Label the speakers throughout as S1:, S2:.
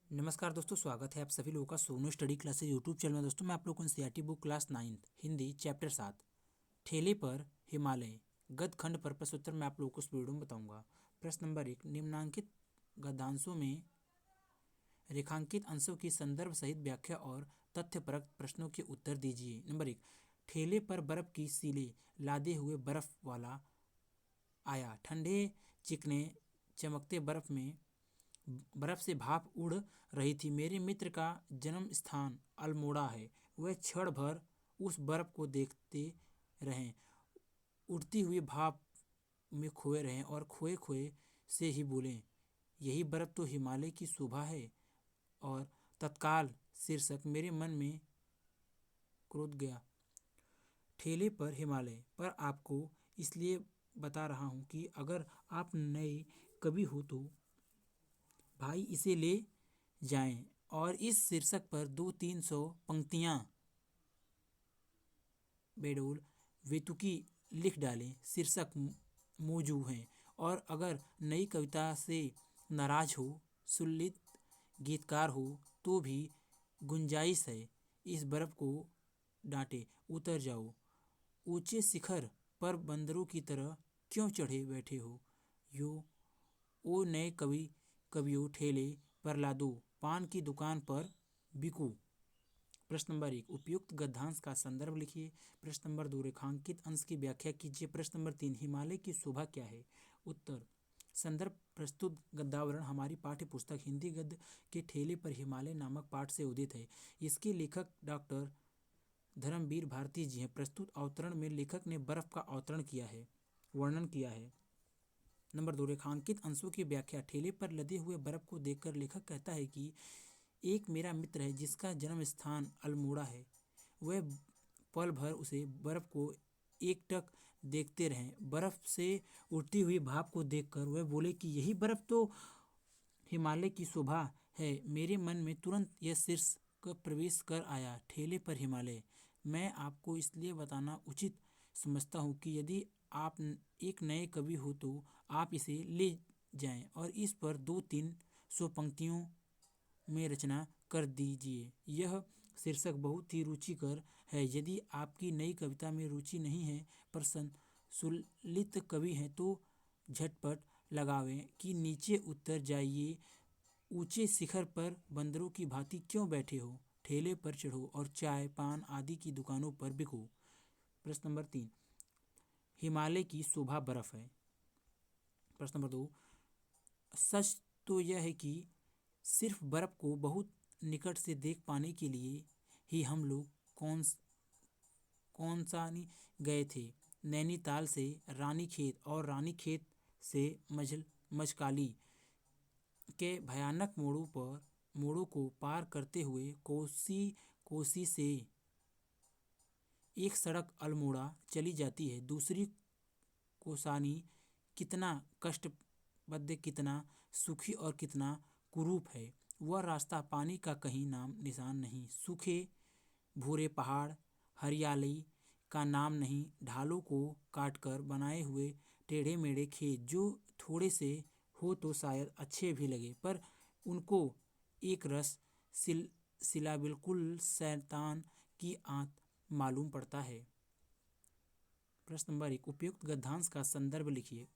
S1: नमस्कार दोस्तों, स्वागत है आप सभी लोगों का Sonu study classes YouTube channel में। दोस्तों मैं आप लोगों को NCERT book class 9 Hindi chapter 7 ठेले पर हिमालय गद्य खंड पर प्रश्न उत्तर मैं आप लोगों को इस वीडियो में बताऊंगा। प्रश्न नंबर 1, निम्नांकित गद्यांशों में रेखांकित अंशों की संदर्भ सहित व्याख्या और तथ्यपरक प्रश्नों के उत्तर दीजिए। नंबर 1, ठेले पर बर्फ की सीलें लादे हुए बर्फ वाला आया। ठंडे चिकने चमकते बर्फ से भाप उड़ रही थी। मेरे मित्र का जन्म स्थान अल्मोड़ा है। वह क्षण भर उस बर्फ को देखते रहें, उड़ती हुई भाप में खोए रहें और खोए खोए से ही बोलें, यही बर्फ तो हिमालय की शोभा है। और तत्काल शीर्षक मेरे मन में क्रोध गया। ठेले पर हिमालय पर आपको इसलिए बता रहा हूँ कि अगर आप नए कवि हो तो भाई इसे ले जाएं और इस शीर्षक पर 200-300 पंक्तियां बेडोल वेतुकी लिख डालें। शीर्षक मौजू हैं। और अगर नई कविता से नाराज हो, सुललित गीतकार हो तो भी गुंजाइश है। इस बर्फ को डांटे, उतर जाओ। ऊंचे शिखर पर बंदरों की तरह क्यों चढ़े बैठे हो? यो ओ नए कवियों ठेले पर लादो, पान की दुकान पर बिकू। प्रश्न नंबर 1, उपयुक्त गद्यांश का संदर्भ लिखिए। प्रश्न नंबर 2, रेखांकित अंश की व्याख्या कीजिए। प्रश्न नंबर 3, हिमालय की शोभा क्या है? उत्तर। संदर्भ प्रस्तुत गद्यावरण हमारी पाठ्य पुस्तक हिंदी गद्य के ठेले पर हिमालय नामक पाठ से उदित है। इसके लेखक डॉक्टर धर्मवीर भारती जी हैं। प्रस्तुत अवतरण में लेखक ने बर्फ का वर्णन किया है। नंबर 2, रेखांकित अंशों की व्याख्या। ठेले पर लदे हुए बर्फ को देखकर लेखक कहता है कि एक मेरा मित्र है जिसका जन्म स्थान अल्मोड़ा है। वह पल भर उसे बर्फ को एकटक देखते रहें। बर्फ से उड़ती हुई भाप को देखकर वह बोले कि यही बर्फ तो हिमालय की शोभा है। मेरे मन में तुरंत यह शीर्षक प्रवेश कर आया, ठेले पर हिमालय। मैं आपको इसलिए बताना उचित समझता हूँ कि यदि आप एक नए कवि हो तो आप इसे ले जाएं और इस पर 200-300 पंक्तियों में रचना कर दीजिए। यह शीर्षक बहुत ही रुचिकर है। यदि आपकी नई कविता में रुचि नहीं है पर सुललित कवि हैं तो झटपट लगावें कि नीचे उतर जाइए। ऊंचे शिखर पर बंदरों की भांति क्यों बैठे हो? ठेले पर चढ़ो और चाय पान आदि की दुकानों पर बिको। प्रश्न नंबर 3, हिमालय की शोभा बर्फ है। प्रश्न नंबर 2, सच तो यह है कि सिर्फ बर्फ को बहुत निकट से देख पाने के लिए ही हम लोग कौसानी गए थे। नैनीताल से रानीखेत और रानीखेत से मझकाली के भयानक मोड़ों को पार करते हुए कोसी से एक सड़क अल्मोड़ा चली जाती है। दूसरी कोसानी कितना कष्टप्रद, कितना सुखी और कितना कुरूप है। वह रास्ता पानी का कहीं नाम निशान नहीं। सूखे भूरे पहाड़, हरियाली का नाम नहीं। ढालों को काटकर बनाए हुए टेढ़े मेढ़े खेत जो थोड़े से हो तो शायद अच्छे भी लगे पर उनको एक रस सिला बिल्कुल शैतान की आंत मालूम पड़ता है। प्रश्न नंबर 1, उपयुक्त गद्यांश का संदर्भ लिखिए।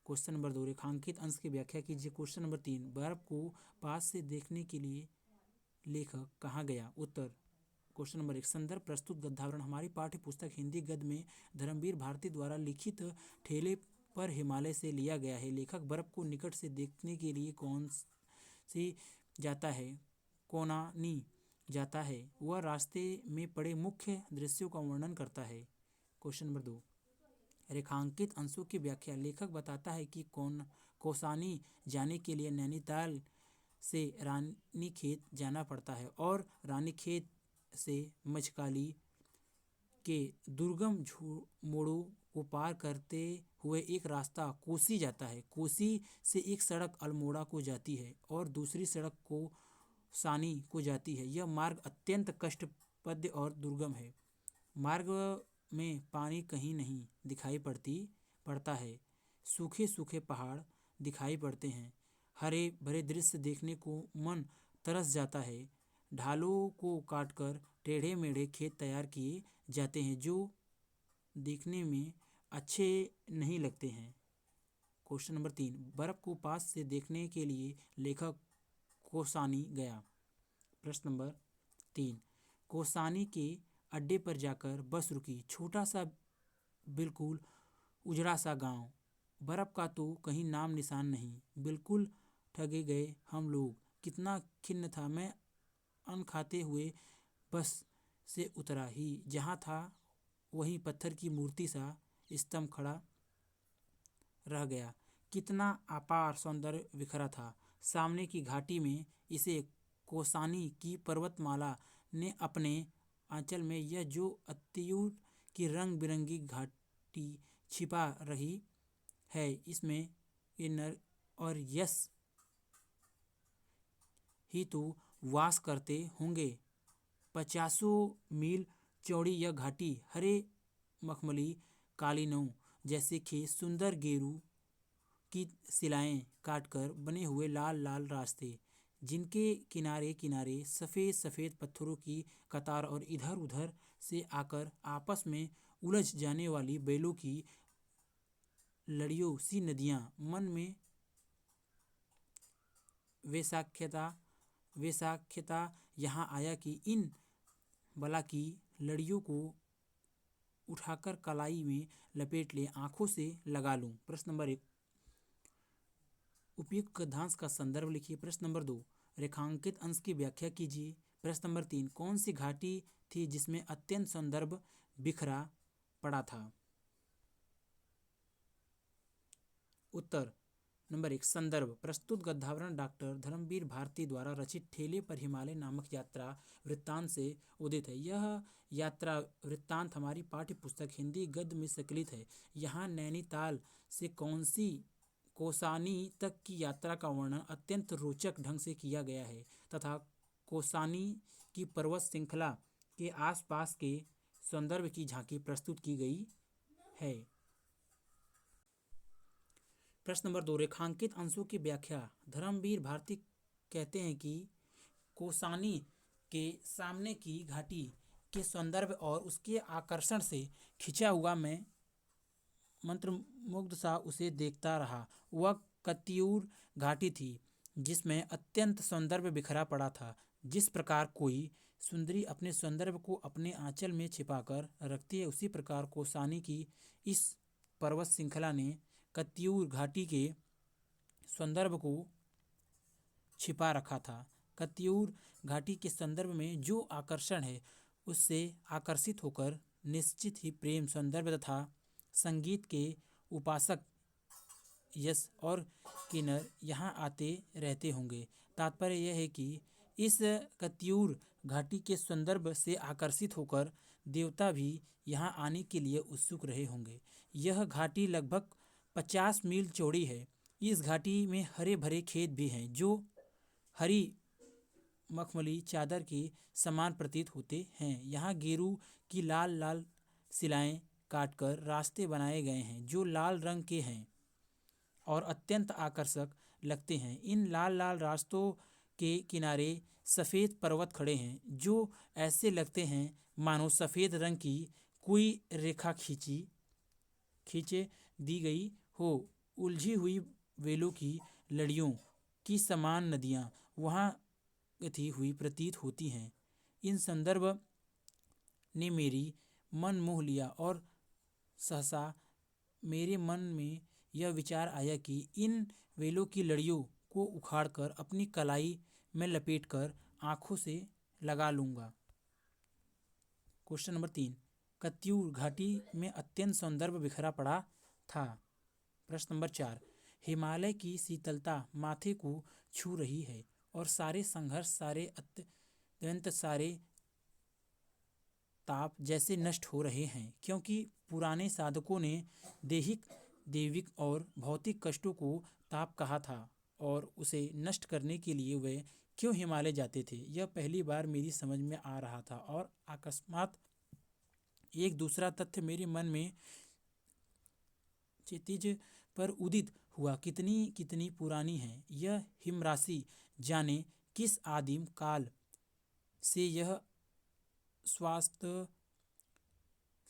S1: क्वेश्चन नंबर 2, रेखांकित अंश की व्याख्या कीजिए। क्वेश्चन नंबर 3, बर्फ को पास से देखने के लिए लेखक कहाँ गया? उत्तर। क्वेश्चन नंबर 1, संदर्भ प्रस्तुत गद्यावरण हमारी पाठ्य पुस्तक हिंदी गद्य में धर्मवीर भारती द्वारा लिखित ठेले पर हिमालय से लिया गया है। लेखक बर्फ को निकट से देखने के लिए कोनानी जाता है। वह रास्ते में पड़े मुख्य दृश्यों का वर्णन करता है। क्वेश्चन नंबर 2, रेखांकित अंशों की व्याख्या। लेखक बताता है कि कौसानी जाने के लिए नैनीताल से रानीखेत जाना पड़ता है और रानीखेत से मझकाली के दुर्गम मोड़ों को पार करते हुए एक रास्ता कोसी जाता है। कोसी से एक सड़क अल्मोड़ा को जाती है और दूसरी सड़क कोसानी को जाती है। यह मार्ग अत्यंत कष्टप्रद और दुर्गम है। मार्ग में पानी कहीं नहीं दिखाई पड़ता है। सूखे सूखे पहाड़ दिखाई पड़ते हैं। हरे भरे दृश्य देखने को मन तरस जाता है। ढालों को काटकर टेढ़े मेढ़े खेत तैयार किए जाते हैं जो देखने में अच्छे नहीं लगते हैं। क्वेश्चन नंबर 3, बर्फ को पास से देखने के लिए लेखक कोसानी गया। प्रश्न नंबर 3, कोसानी के अड्डे पर जाकर बस रुकी। छोटा सा बिल्कुल उजड़ा सा गांव। बर्फ का तो कहीं नाम निशान नहीं। बिल्कुल ठगे गए हम लोग। कितना खिन्न था मैं। अन्न खाते हुए बस से उतरा ही जहाँ था वहीं पत्थर की मूर्ति सा स्तंभ खड़ा रह गया। कितना अपार सौंदर्य बिखरा था सामने की घाटी में। इसे कोसानी की पर्वतमाला ने अपने आंचल में यह जो अत्यूर की रंग बिरंगी घाटी छिपा रही है, इसमें ये नर और यश ही तो वास करते होंगे। 50 मील चौड़ी यह घाटी हरे मखमली कालीनों जैसे खेत, सुंदर गेरू की शिलाएं काटकर बने हुए लाल लाल रास्ते, जिनके किनारे किनारे सफ़ेद सफ़ेद पत्थरों की कतार और इधर उधर से आकर आपस में उलझ जाने वाली बैलों की लड़ियों सी नदियाँ। मन में वैसाख्यता यहाँ आया कि इन बला की लड़ियों को उठाकर कलाई में लपेट ले, आंखों से लगा लूं। प्रश्न नंबर 1, उपयुक्त गद्यांश का संदर्भ लिखिए। प्रश्न नंबर 2, रेखांकित अंश की व्याख्या कीजिए। प्रश्न नंबर 3, कौन सी घाटी थी जिसमें अत्यंत संदर्भ बिखरा पड़ा था। उत्तर नंबर 1, संदर्भ। प्रस्तुत गद्यावरण डॉक्टर धर्मवीर भारती द्वारा रचित ठेले पर हिमालय नामक यात्रा वृत्तांत से उदित है। यह यात्रा वृत्तांत हमारी पाठ्य पुस्तक हिंदी गद्य में संकलित है। यहाँ नैनीताल से कोसानी तक की यात्रा का वर्णन अत्यंत रोचक ढंग से किया गया है तथा कोसानी की पर्वत श्रृंखला के आसपास के सौंदर्य की झांकी प्रस्तुत की गई है। प्रश्न नंबर 2, रेखांकित अंशों की व्याख्या। धर्मवीर भारती कहते हैं कि कोसानी के सामने की घाटी के सौंदर्य और उसके आकर्षण से खिंचा हुआ मैं मंत्रमुग्ध सा उसे देखता रहा। वह कत्यूर घाटी थी जिसमें अत्यंत सौंदर्य बिखरा पड़ा था। जिस प्रकार कोई सुंदरी अपने सौंदर्य को अपने आंचल में छिपाकर रखती है, उसी प्रकार कोसानी की इस पर्वत श्रृंखला ने कत्यूर घाटी के सौंदर्य को छिपा रखा था। कत्यूर घाटी के संदर्भ में जो आकर्षण है, उससे आकर्षित होकर निश्चित ही प्रेम, सौंदर्य तथा संगीत के उपासक यश और किन्नर यहाँ आते रहते होंगे। तात्पर्य यह है कि इस कत्यूर घाटी के सौंदर्य से आकर्षित होकर देवता भी यहाँ आने के लिए उत्सुक रहे होंगे। यह घाटी लगभग 50 मील चौड़ी है। इस घाटी में हरे भरे खेत भी हैं जो हरी मखमली चादर के समान प्रतीत होते हैं। यहाँ गेरू की लाल लाल शिलाएं काटकर रास्ते बनाए गए हैं जो लाल रंग के हैं और अत्यंत आकर्षक लगते हैं। इन लाल लाल रास्तों के किनारे सफ़ेद पर्वत खड़े हैं जो ऐसे लगते हैं मानो सफ़ेद रंग की कोई रेखा खींचे दी गई हो। उलझी हुई वेलों की लड़ियों की समान नदियाँ वहाँ गती हुई प्रतीत होती हैं। इन संदर्भ ने मेरी मन मोह लिया और सहसा मेरे मन में यह विचार आया कि इन वेलों की लड़ियों को उखाड़कर अपनी कलाई में लपेटकर आंखों से लगा लूँगा। क्वेश्चन नंबर 3, कत्यूर घाटी में अत्यंत सौंदर्य बिखरा पड़ा था। प्रश्न नंबर 4, हिमालय की शीतलता माथे को छू रही है और सारे संघर्ष, सारे अत्यंत, सारे ताप जैसे नष्ट हो रहे हैं, क्योंकि पुराने साधकों ने दैहिक, दैविक और भौतिक कष्टों को ताप कहा था और उसे नष्ट करने के लिए वे क्यों हिमालय जाते थे, यह पहली बार मेरी समझ में आ रहा था। और अकस्मात एक दूसरा तथ्य मेरे मन में क्षितिज पर उदित हुआ। कितनी कितनी पुरानी है यह हिमराशि, जाने किस आदिम काल से यह स्वास्थ्य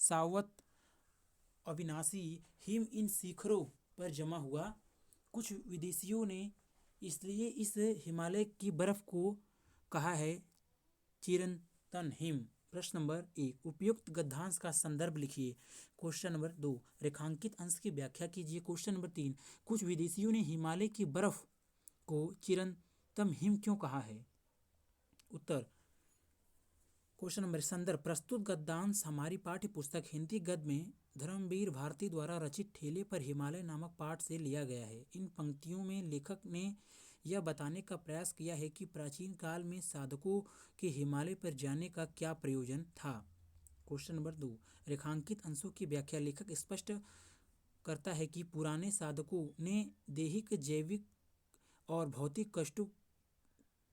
S1: सावत अविनाशी हिम इन शिखरों पर जमा हुआ? कुछ विदेशियों ने इसलिए इस हिमालय की बर्फ को कहा है चिरंतन हिम। प्रश्न नंबर 1, उपयुक्त गद्यांश का संदर्भ लिखिए। क्वेश्चन नंबर 2, रेखांकित अंश की व्याख्या कीजिए। क्वेश्चन नंबर 3, कुछ विदेशियों ने हिमालय की बर्फ को चिरंतन हिम क्यों कहा है? उत्तर। क्वेश्चन नंबर संदर्भ, प्रस्तुत गद्यांश हमारी पाठ्य पुस्तक हिंदी गद्य में धर्मवीर भारती द्वारा रचित ठेले पर हिमालय नामक पाठ से लिया गया है। इन पंक्तियों में लेखक ने यह बताने का प्रयास किया है कि प्राचीन काल में साधकों के हिमालय पर जाने का क्या प्रयोजन था। क्वेश्चन नंबर 2, रेखांकित अंशों की व्याख्या। लेखक स्पष्ट करता है कि पुराने साधकों ने दैहिक, जैविक और भौतिक कष्टों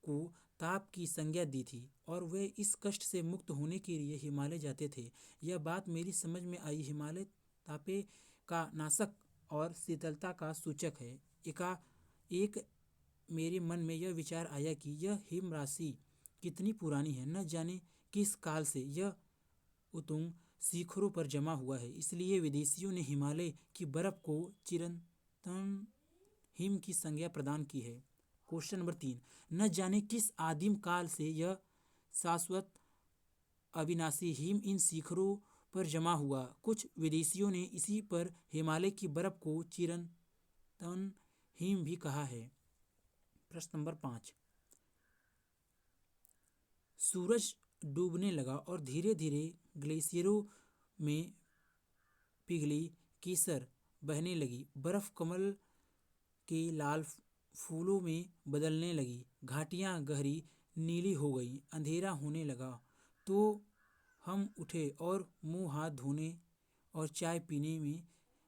S1: को ताप की संज्ञा दी थी और वे इस कष्ट से मुक्त होने के लिए हिमालय जाते थे। यह बात मेरी समझ में आई। हिमालय तापे का नाशक और शीतलता का सूचक है। एकाएक मेरे मन में यह विचार आया कि यह हिम राशि कितनी पुरानी है, न जाने किस काल से यह उत्तुंग शिखरों पर जमा हुआ है। इसलिए विदेशियों ने हिमालय की बर्फ को चिरंतन हिम की संज्ञा प्रदान की है। क्वेश्चन नंबर 3, न जाने किस आदिम काल से यह शाश्वत अविनाशी हिम इन शिखरों पर जमा हुआ। कुछ विदेशियों ने इसी पर हिमालय की बर्फ को चिरंतन हिम भी कहा है। प्रश्न नंबर 5, सूरज डूबने लगा और धीरे धीरे ग्लेशियरों में पिघली कीसर बहने लगी। बर्फ कमल के लाल फूलों में बदलने लगी। घाटियां गहरी नीली हो गई। अंधेरा होने लगा तो हम उठे और मुंह हाथ धोने और चाय पीने में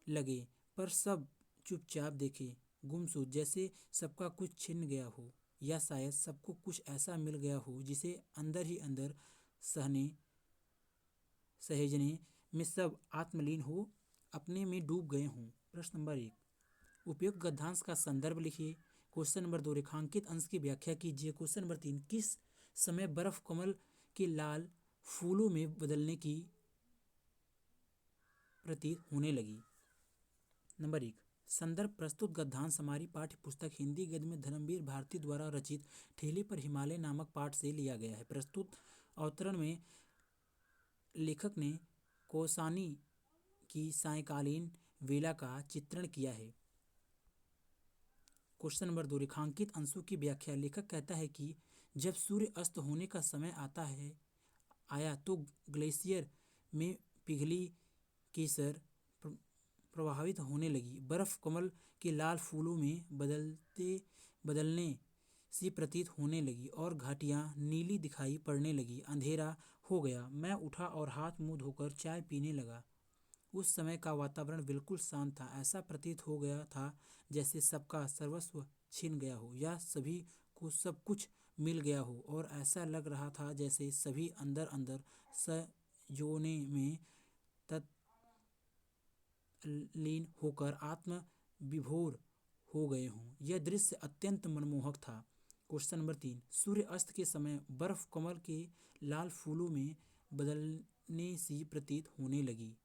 S1: लगे, पर सब चुपचाप देखे, गुमसुम, जैसे सबका कुछ छिन गया हो, या शायद सबको कुछ ऐसा मिल गया हो जिसे अंदर ही अंदर सहेजने में सब आत्मलीन हो, अपने में डूब गए हों। प्रश्न नंबर 1, उपयुक्त गद्यांश का संदर्भ लिखिए। क्वेश्चन नंबर 2, रेखांकित अंश की व्याख्या कीजिए। क्वेश्चन नंबर 3, किस समय बर्फ कमल के लाल फूलों में बदलने की प्रतीत होने लगी। नंबर 1, संदर्भ, प्रस्तुत गद्यांश हमारी पाठ्य पुस्तक हिंदी गद्य में धर्मवीर भारती द्वारा रचित ठेले पर हिमालय नामक पाठ से लिया गया है। प्रस्तुत अवतरण में लेखक ने कौसानी की सायंकालीन वेला का चित्रण किया है। क्वेश्चन नंबर 2, रेखांकित अंशों की व्याख्या। लेखक कहता है कि जब सूर्य अस्त होने का समय आया तो ग्लेशियर में पिघली केसर प्रभावित होने लगी। बर्फ कमल के लाल फूलों में बदलने सी प्रतीत होने लगी और घाटियां नीली दिखाई पड़ने लगी। अंधेरा हो गया। मैं उठा और हाथ मुंह धोकर चाय पीने लगा। उस समय का वातावरण बिल्कुल शांत था। ऐसा प्रतीत हो गया था जैसे सबका सर्वस्व छिन गया हो या सभी को सब कुछ मिल गया हो, और ऐसा लग रहा था जैसे सभी अंदर अंदर सजोने में तल्लीन होकर आत्म विभोर हो गए हों। यह दृश्य अत्यंत मनमोहक था। क्वेश्चन नंबर 3, सूर्य अस्त के समय बर्फ कमल के लाल फूलों में बदलने सी प्रतीत होने लगी।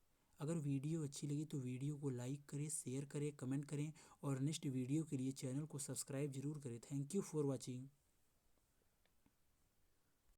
S1: अगर वीडियो अच्छी लगी तो वीडियो को लाइक करें, शेयर करें, कमेंट करें और नेक्स्ट वीडियो के लिए चैनल को सब्सक्राइब जरूर करें। Thank you for watching.